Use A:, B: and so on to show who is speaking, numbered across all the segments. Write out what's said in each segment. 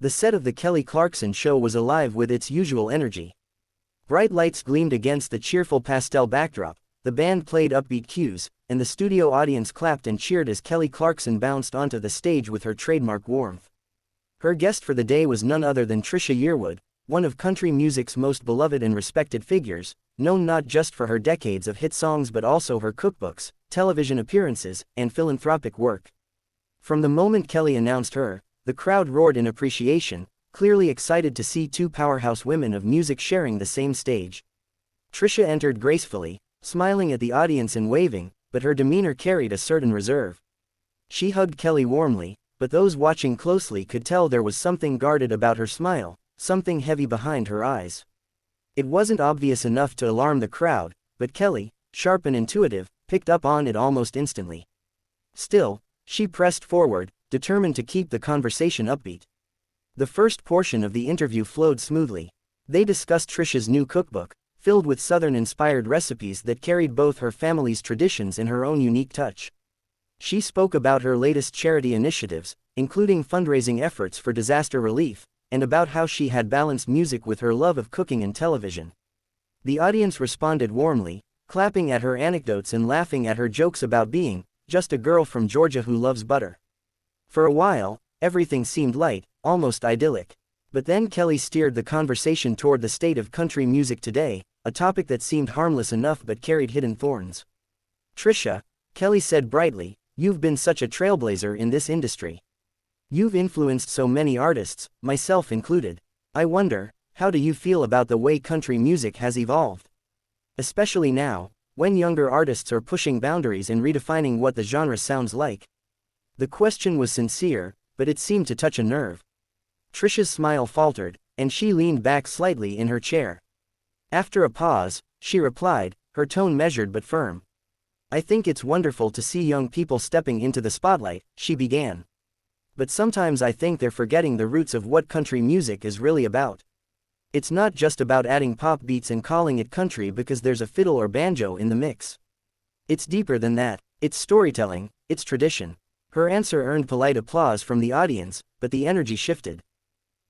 A: The set of the Kelly Clarkson Show was alive with its usual energy. Bright lights gleamed against the cheerful pastel backdrop, the band played upbeat cues, and the studio audience clapped and cheered as Kelly Clarkson bounced onto the stage with her trademark warmth. Her guest for the day was none other than Trisha Yearwood, one of country music's most beloved and respected figures, known not just for her decades of hit songs but also her cookbooks, television appearances, and philanthropic work. From the moment Kelly announced her, the crowd roared in appreciation, clearly excited to see two powerhouse women of music sharing the same stage. Trisha entered gracefully, smiling at the audience and waving, but her demeanor carried a certain reserve. She hugged Kelly warmly, but those watching closely could tell there was something guarded about her smile, something heavy behind her eyes. It wasn't obvious enough to alarm the crowd, but Kelly, sharp and intuitive, picked up on it almost instantly. Still, she pressed forward, determined to keep the conversation upbeat. The first portion of the interview flowed smoothly. They discussed Trisha's new cookbook, filled with Southern-inspired recipes that carried both her family's traditions and her own unique touch. She spoke about her latest charity initiatives, including fundraising efforts for disaster relief, and about how she had balanced music with her love of cooking and television. The audience responded warmly, clapping at her anecdotes and laughing at her jokes about being just a girl from Georgia who loves butter. For a while, everything seemed light, almost idyllic. But then Kelly steered the conversation toward the state of country music today, a topic that seemed harmless enough but carried hidden thorns. "Trisha," Kelly said brightly, "you've been such a trailblazer in this industry. You've influenced so many artists, myself included. I wonder, how do you feel about the way country music has evolved? Especially now, when younger artists are pushing boundaries and redefining what the genre sounds like." The question was sincere, but it seemed to touch a nerve. Trisha's smile faltered, and she leaned back slightly in her chair. After a pause, she replied, her tone measured but firm. "I think it's wonderful to see young people stepping into the spotlight," she began. "But sometimes I think they're forgetting the roots of what country music is really about. It's not just about adding pop beats and calling it country because there's a fiddle or banjo in the mix. It's deeper than that. It's storytelling, it's tradition." Her answer earned polite applause from the audience, but the energy shifted.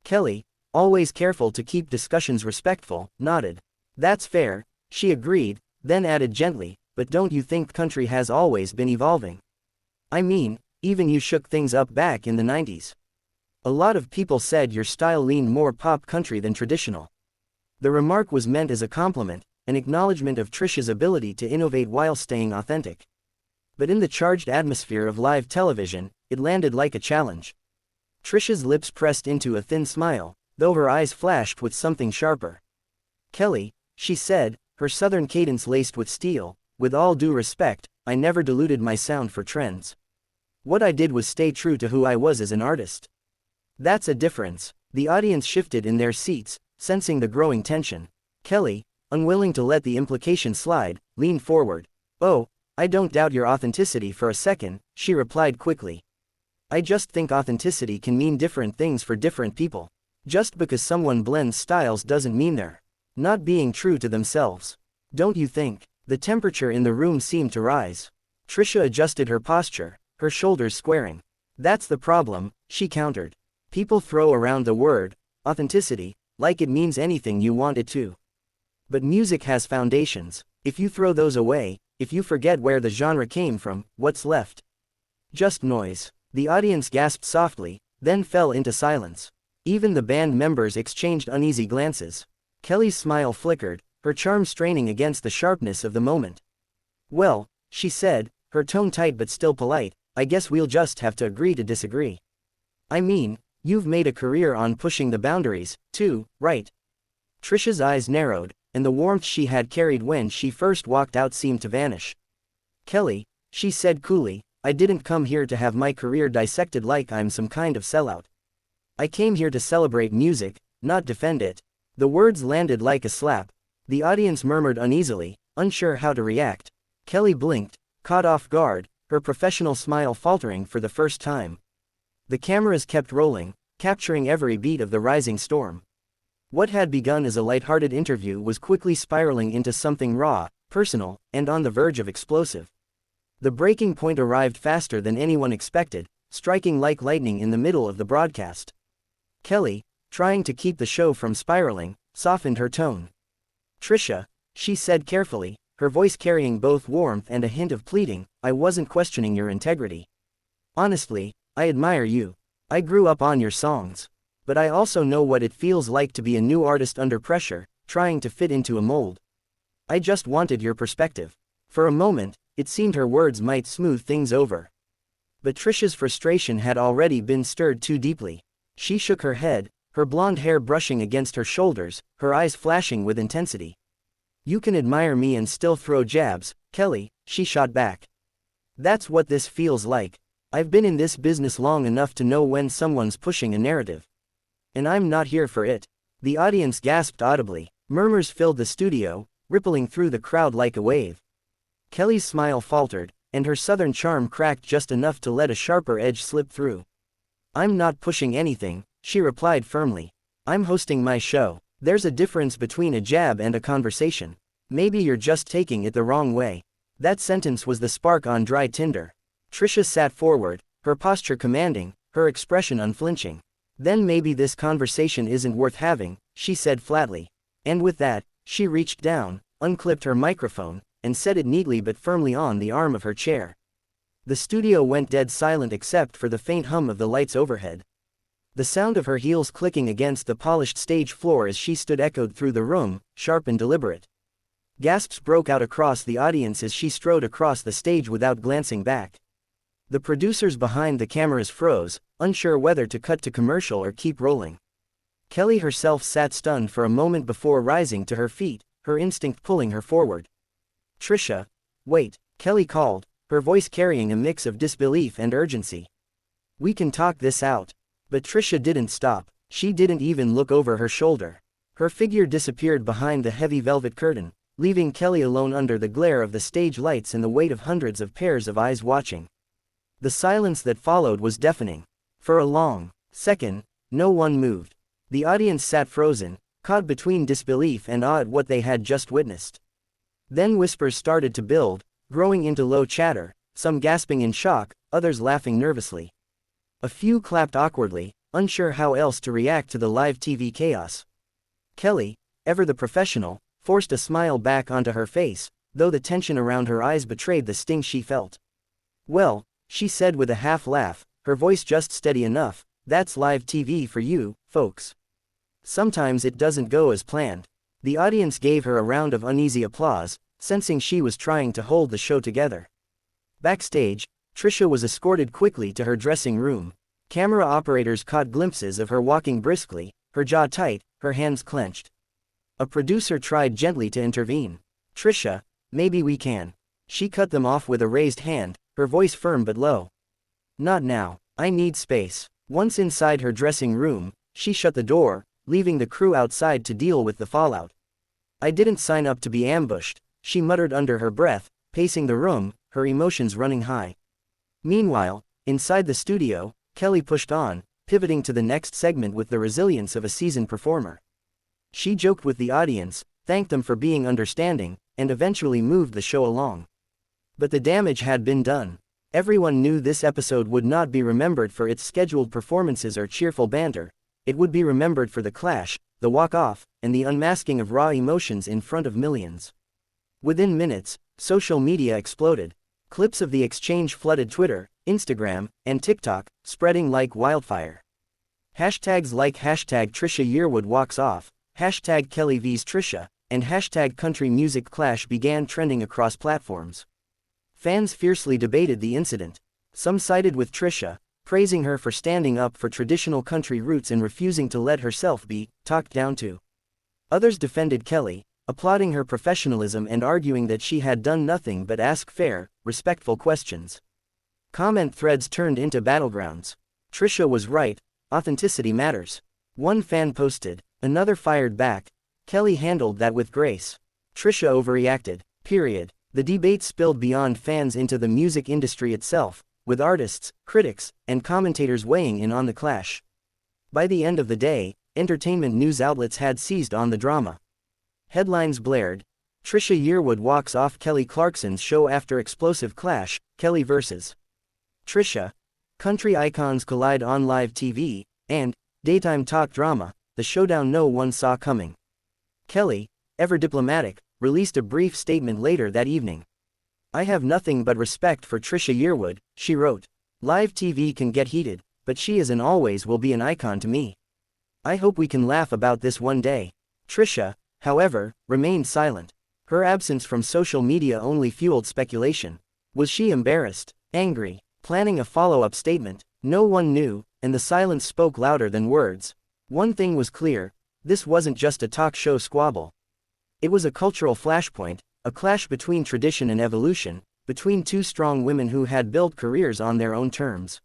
A: Kelly, always careful to keep discussions respectful, nodded. "That's fair," she agreed, then added gently, "but don't you think country has always been evolving? I mean, even you shook things up back in the 90s. A lot of people said your style leaned more pop country than traditional." The remark was meant as a compliment, an acknowledgement of Trisha's ability to innovate while staying authentic. But in the charged atmosphere of live television, it landed like a challenge. Trisha's lips pressed into a thin smile, though her eyes flashed with something sharper. "Kelly," she said, her southern cadence laced with steel, "with all due respect, I never diluted my sound for trends. What I did was stay true to who I was as an artist. That's a difference." The audience shifted in their seats, sensing the growing tension. Kelly, unwilling to let the implication slide, leaned forward. "Oh, I don't doubt your authenticity for a second," she replied quickly. "I just think authenticity can mean different things for different people. Just because someone blends styles doesn't mean they're not being true to themselves. Don't you think?" The temperature in the room seemed to rise. Trisha adjusted her posture, her shoulders squaring. "That's the problem," she countered. "People throw around the word authenticity like it means anything you want it to. But music has foundations. If you throw those away, if you forget where the genre came from, what's left? Just noise." The audience gasped softly, then fell into silence. Even the band members exchanged uneasy glances. Kelly's smile flickered, her charm straining against the sharpness of the moment. "Well," she said, her tone tight but still polite, "I guess we'll just have to agree to disagree. I mean, you've made a career on pushing the boundaries, too, right?" Trisha's eyes narrowed, and the warmth she had carried when she first walked out seemed to vanish. "Kelly," she said coolly, "I didn't come here to have my career dissected like I'm some kind of sellout. I came here to celebrate music, not defend it." The words landed like a slap. The audience murmured uneasily, unsure how to react. Kelly blinked, caught off guard, her professional smile faltering for the first time. The cameras kept rolling, capturing every beat of the rising storm. What had begun as a lighthearted interview was quickly spiraling into something raw, personal, and on the verge of explosive. The breaking point arrived faster than anyone expected, striking like lightning in the middle of the broadcast. Kelly, trying to keep the show from spiraling, softened her tone. Trisha, she said carefully, her voice carrying both warmth and a hint of pleading, I wasn't questioning your integrity. Honestly, I admire you. I grew up on your songs. But I also know what it feels like to be a new artist under pressure, trying to fit into a mold. I just wanted your perspective. For a moment, it seemed her words might smooth things over. But Trisha's frustration had already been stirred too deeply. She shook her head, her blonde hair brushing against her shoulders, her eyes flashing with intensity. You can admire me and still throw jabs, Kelly, she shot back. That's what this feels like. I've been in this business long enough to know when someone's pushing a narrative. And I'm not here for it. The audience gasped audibly. Murmurs filled the studio, rippling through the crowd like a wave. Kelly's smile faltered, and her southern charm cracked just enough to let a sharper edge slip through. I'm not pushing anything, she replied firmly. I'm hosting my show. There's a difference between a jab and a conversation. Maybe you're just taking it the wrong way. That sentence was the spark on dry tinder. Trisha sat forward, her posture commanding, her expression unflinching. Then maybe this conversation isn't worth having, she said flatly. And with that, she reached down, unclipped her microphone, and set it neatly but firmly on the arm of her chair. The studio went dead silent except for the faint hum of the lights overhead. The sound of her heels clicking against the polished stage floor as she stood echoed through the room, sharp and deliberate. Gasps broke out across the audience as she strode across the stage without glancing back. The producers behind the cameras froze, unsure whether to cut to commercial or keep rolling. Kelly herself sat stunned for a moment before rising to her feet, her instinct pulling her forward. Trisha, wait, Kelly called, her voice carrying a mix of disbelief and urgency. We can talk this out. But Trisha didn't stop. She didn't even look over her shoulder. Her figure disappeared behind the heavy velvet curtain, leaving Kelly alone under the glare of the stage lights and the weight of hundreds of pairs of eyes watching. The silence that followed was deafening. For a long second, no one moved. The audience sat frozen, caught between disbelief and awe at what they had just witnessed. Then whispers started to build, growing into low chatter, some gasping in shock, others laughing nervously. A few clapped awkwardly, unsure how else to react to the live TV chaos. Kelly, ever the professional, forced a smile back onto her face, though the tension around her eyes betrayed the sting she felt. Well, she said with a half laugh, her voice just steady enough, that's live TV for you, folks. Sometimes it doesn't go as planned. The audience gave her a round of uneasy applause, sensing she was trying to hold the show together. Backstage, Trisha was escorted quickly to her dressing room. Camera operators caught glimpses of her walking briskly, her jaw tight, her hands clenched. A producer tried gently to intervene. Trisha, maybe we can. She cut them off with a raised hand, her voice firm but low. Not now, I need space. Once inside her dressing room, she shut the door, leaving the crew outside to deal with the fallout. I didn't sign up to be ambushed, she muttered under her breath, pacing the room, her emotions running high. Meanwhile, inside the studio, Kelly pushed on, pivoting to the next segment with the resilience of a seasoned performer. She joked with the audience, thanked them for being understanding, and eventually moved the show along. But the damage had been done. Everyone knew this episode would not be remembered for its scheduled performances or cheerful banter. It would be remembered for the clash, the walk-off, and the unmasking of raw emotions in front of millions. Within minutes, social media exploded. Clips of the exchange flooded Twitter, Instagram, and TikTok, spreading like wildfire. Hashtags like hashtag Trisha Yearwood walks off, hashtag Kelly vs Trisha, and hashtag country music clash began trending across platforms. Fans fiercely debated the incident. Some sided with Trisha, praising her for standing up for traditional country roots and refusing to let herself be talked down to. Others defended Kelly, applauding her professionalism and arguing that she had done nothing but ask fair, respectful questions. Comment threads turned into battlegrounds. Trisha was right, authenticity matters. One fan posted, another fired back. Kelly handled that with grace. Trisha overreacted, period. The debate spilled beyond fans into the music industry itself, with artists, critics, and commentators weighing in on the clash. By the end of the day, entertainment news outlets had seized on the drama. Headlines blared. Trisha Yearwood walks off Kelly Clarkson's show after explosive clash, Kelly vs. Trisha. Country icons collide on live TV, and Daytime talk drama, the showdown no one saw coming. Kelly, ever diplomatic, released a brief statement later that evening. "I have nothing but respect for Trisha Yearwood," she wrote. "Live TV can get heated, but she is and always will be an icon to me. I hope we can laugh about this one day." Trisha, however, remained silent. Her absence from social media only fueled speculation. Was she embarrassed, angry, planning a follow-up statement? No one knew, and the silence spoke louder than words. One thing was clear: this wasn't just a talk show squabble. It was a cultural flashpoint, a clash between tradition and evolution, between two strong women who had built careers on their own terms.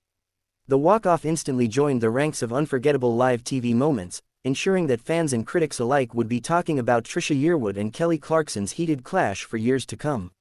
A: The walk-off instantly joined the ranks of unforgettable live TV moments, ensuring that fans and critics alike would be talking about Trisha Yearwood and Kelly Clarkson's heated clash for years to come.